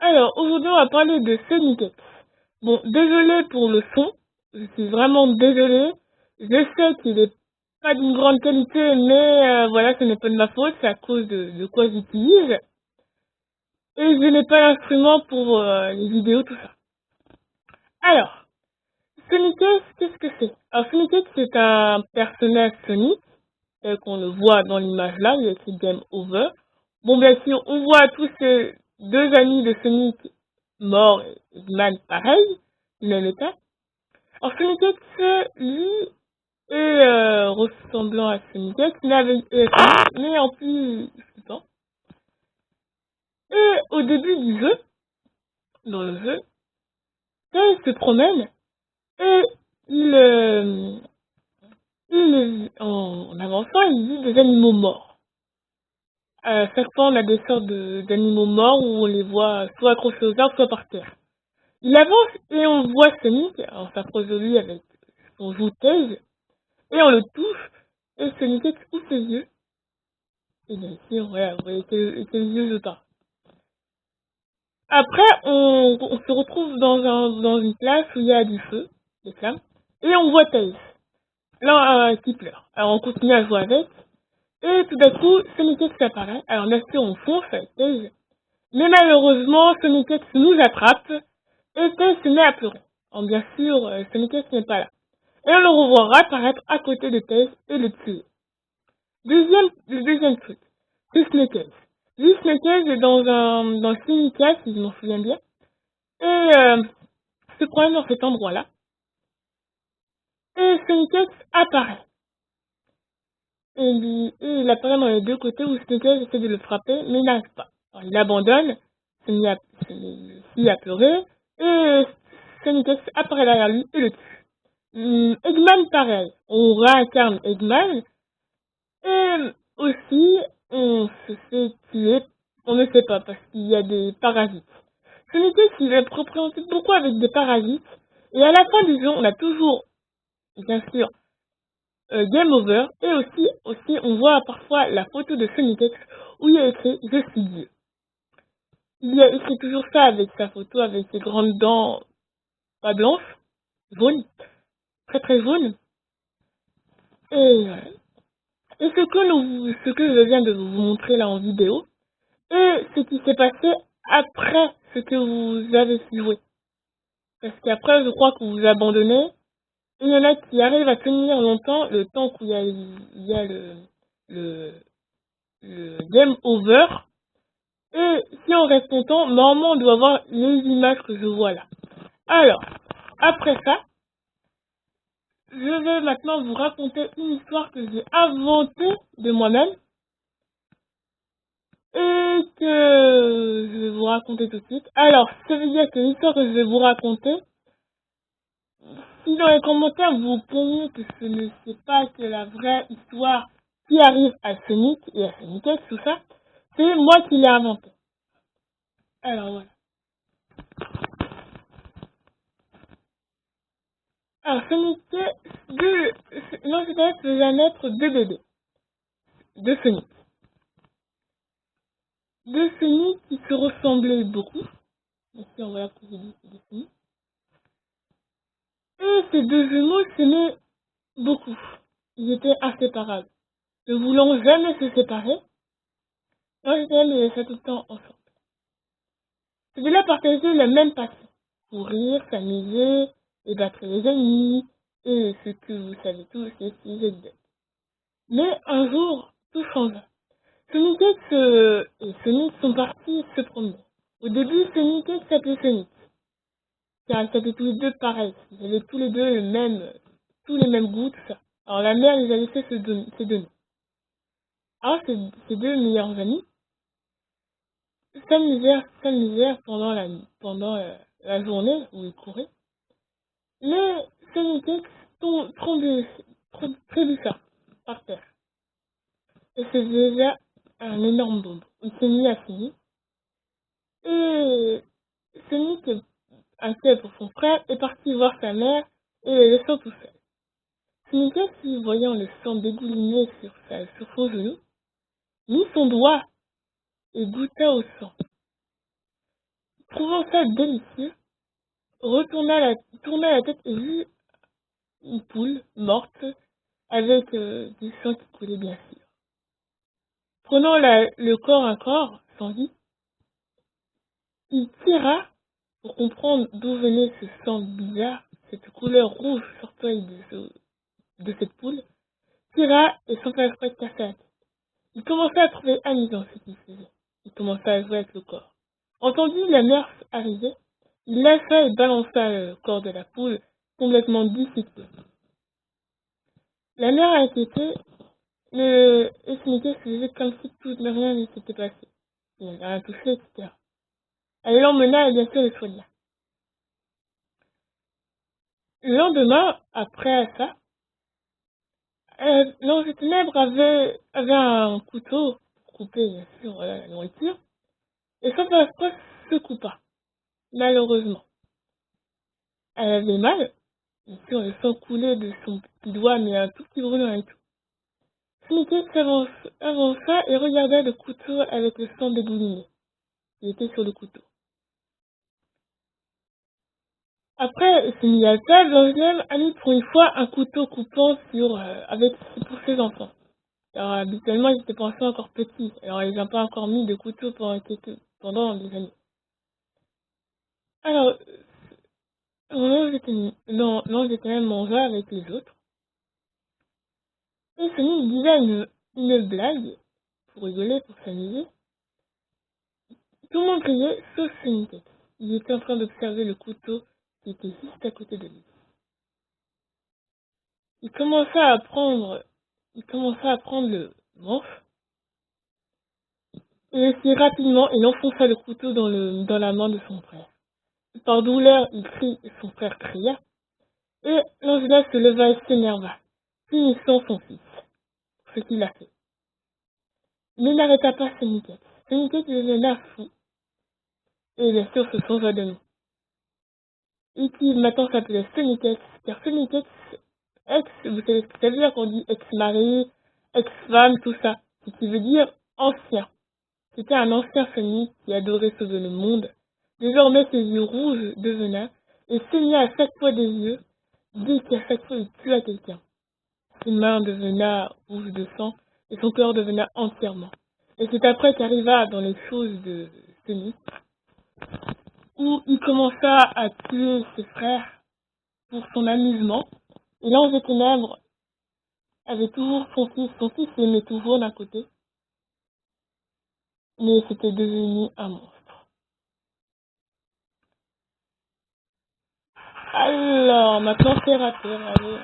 Alors, aujourd'hui, on va parler de Sonic X. Bon, désolé pour le son. Je suis vraiment désolé. Je sais qu'il est pas d'une grande qualité, mais voilà, ce n'est pas de ma faute. C'est à cause de quoi j'utilise. Et je n'ai pas l'instrument pour les vidéos, tout ça. Alors, Sonic X, qu'est-ce que c'est? Alors, Sonic X, c'est un personnage Sonic, tel qu'on le voit dans l'image là, il y a écrit Game Over. Bon, bien sûr, on voit tous ces deux amis de Sonic morts et Eggman pareil, même état. Alors, Sonic X, lui, est ressemblant à Sonic X, mais en plus flippant. Et au début du jeu, dans le jeu, Tails se promène et en avançant, il vit des animaux morts. À chaque fois, on a des sortes d'animaux morts où on les voit soit accrochés aux arbres, soit par terre. Il avance et on voit Sonic, on s'approche de lui avec son joue Tails, et on le touche, et Sonic X ouvre ses yeux. Et bien sûr, voilà, vous voyez que ses yeux je pars. Après, on se retrouve dans une place où il y a du feu, des flammes, et on voit Tails. Là, qui pleure. Alors on continue à jouer avec, et tout d'un coup, Sonic X apparaît. Alors bien sûr, on fonce avec Tails, mais malheureusement, Sonic X nous attrape, et Tails se met à pleurer. Alors bien sûr, Sonic X n'est pas là. Et on le revoit apparaître à côté de Tails et le tuer. Le deuxième truc, c'est Snake Eyes. Lui, Snake Eyes est dans Syndicate, si je m'en souviens bien, et se promène dans cet endroit-là, et Snake Eyes apparaît. Et il apparaît dans les deux côtés où Snake Eyes essaie de le frapper, mais il n'arrive pas. Alors, il abandonne, se met à pleurer, et Snake Eyes apparaît derrière lui et le tue. Eggman, pareil. On réincarne Eggman, et aussi, on se fait tuer, on ne sait pas, parce qu'il y a des parasites. Sonic X, il est représenté beaucoup avec des parasites, et à la fin du jeu, on a toujours, bien sûr, Game Over, et aussi, on voit parfois la photo de Sonic X, où il y a écrit « Je suis Dieu ». Il y a écrit toujours ça avec sa photo, avec ses grandes dents, pas blanches, jaunes, très très jaunes, et voilà. Et ce que je viens de vous montrer là en vidéo, et ce qui s'est passé après ce que vous avez joué. Parce qu'après, je crois que vous abandonnez. Et il y en a qui arrivent à tenir longtemps, le temps qu'il y a le, le game over. Et si on reste longtemps, normalement, on doit voir les images que je vois là. Alors, après ça, je vais maintenant vous raconter une histoire que j'ai inventée de moi-même. Et que je vais vous raconter tout de suite. Alors, ça veut dire que l'histoire que je vais vous raconter, si dans les commentaires vous plaignez que ce ne c'est pas que la vraie histoire qui arrive à Sonic et à Sonic X, tout ça, c'est moi qui l'ai inventé. Alors voilà. Alors Sonic non c'est pas faisait naître deux bébés, deux Sonic. Deux Sonic qui se ressemblaient beaucoup. Ici on voit que j'ai dit c'est deux Sonic. Et ces deux jumeaux s'aimaient beaucoup. Ils étaient inséparables. Ne voulant jamais se séparer, non, ils étaient tout le temps ensemble. Ces deux-là partageaient la même passion. Courir, s'amuser, et battre les ennemis, et ce que vous savez tous, c'est si êtes. Mais un jour, tout changea. Sonic X et Sonic sont partis se promener. Au début, Sonic X s'appelait Sonic, car ils s'appelaient tous les deux pareil. Ils avaient tous les deux tous les mêmes goûts, tout ça. Alors la mère les a laissés se donner. Alors ces deux meilleurs amis s'amusèrent pendant la journée où ils couraient. Mais Sonic X trébucha par terre. Et c'est déjà un énorme bombe. Il s'est mis à finir. Et Sonic, inquiet pour son frère, est parti voir sa mère et le laissant tout seul. Sonic X, voyant le sang dégouliner sur son genou, mit son doigt et goûta au sang. Trouvant ça délicieux, tourna la tête et vit une poule morte avec du sang qui coulait bien sûr. Prenant le corps un corps, sans vie, il tira pour comprendre d'où venait ce sang bizarre, cette couleur rouge sortant de cette poule, tira et sans faire exprès casser la tête. Il commença à trouver amusant ce qu'il faisait. Il commença à jouer avec le corps. Entendit la nurse arriver, il lâcha et balança le corps de la poule, complètement disséqué. La mère inquiétée, le Snicket faisait comme si tout de rien ne s'était passé. Il n'avait rien touché, etc. Elle l'emmena et bien sûr le soigna. Le lendemain, après ça, l'ange des ténèbres avait un couteau pour couper, bien sûr, la nourriture, et sans faire exprès, se coupa, malheureusement. Elle avait mal, bien sûr, le sang coulait de son petit doigt, mais un tout petit brûlure et tout. Snicket avança et regarda le couteau avec le sang dégouliné. Il était sur le couteau. Après, il s'est mis à table, Blanche-Neige a mis pour une fois un couteau coupant pour ses enfants. Alors, habituellement, ils étaient pensés encore petits. Alors, ils n'ont pas encore mis de couteau pendant des années. Alors, l'ange était même mangé avec les autres. Et Sonic disait une blague, pour rigoler, pour s'amuser. Tout le monde riait, sauf Sonic. Il était en train d'observer le couteau qui était juste à côté de lui. Il commença à prendre le manche, et aussi rapidement, il enfonça le couteau dans la main de son frère. Par douleur, son frère cria, et Angela se leva et s'énerva, punissant son fils, ce qu'il a fait. Mais il n'arrêta pas Sonic. Sonic devenait fou, et bien sûr se changea de nom. Et qui maintenant s'appelait Sonic X, car Sonic X, vous savez ce que ça veut dire quand on dit ex-mari, ex-femme, tout ça, ce qui veut dire ancien. C'était un ancien Sonic qui adorait sauver le monde. Désormais, ses yeux rouges devenaient et saignaient à chaque fois des yeux, dès qu'à chaque fois il tuait quelqu'un. Ses mains devenaient rouges de sang et son cœur devenait entièrement. Et c'est après qu'arriva dans les choses de Sonic, où il commença à tuer ses frères pour son amusement. Et l'ange des ténèbres avait toujours son fils l'aimait toujours d'un côté, mais c'était devenu un monstre. Alors, maintenant c'est raté, allez.